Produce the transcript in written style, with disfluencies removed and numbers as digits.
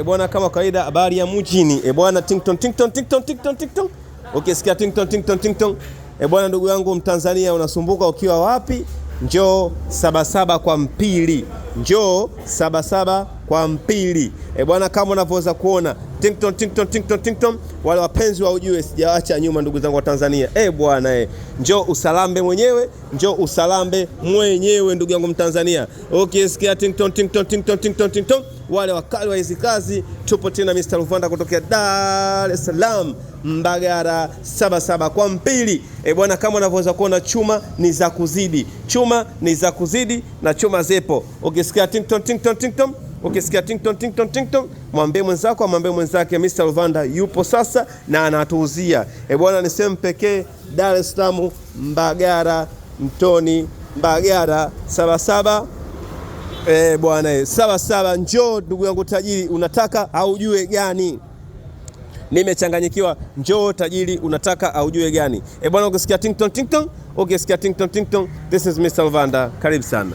Bwana, kama kawaida, habari ya mjini. Bwana, tington tington tington tington tington. Ukisikia tington tington tington, bwana, ndugu yangu Mtanzania, unasumbuka ukiwa wapi? Njoo Sabasaba kwa Mpili. Njoo Sabasaba kwa Mpili. Bwana, kama unavyoweza kuona tington tington tington tington, wale wapenzi wa ujue sijaacha nyuma, ndugu zangu wa Tanzania. Bwana, njoo usalambe mwenyewe, njoo usalambe mwenyewe, ndugu yangu Mtanzania. Ukisikia tington tington tington tington tington, wale wakali wa hizi kazi, tupo tena Mr. Luvanda kutokea Dar es Salaam, Mbagara, Sabasaba kwa Mpili. Bwana, kama unavyoweza kuona chuma ni za kuzidi. Chuma ni za kuzidi na chuma zepo. Ukisikia tington tington tington, ukisikia tington tington tington, mwambie mwenzako, mwambie mwenzake Mr. Luvanda yupo sasa na anatuuzia. Bwana, ni sehemu pekee Dar es Salaam, Mbagara, Mtoni, Mbagara, Sabasaba. Bwana, Sabasaba, njoo ndugu yangu tajiri, unataka aujue gani? Nimechanganyikiwa, njoo tajiri, unataka aujue gani? Bwana, ukisikia tington tington, ukisikia tington tington, this is Mr. Luvanda, karibu sana.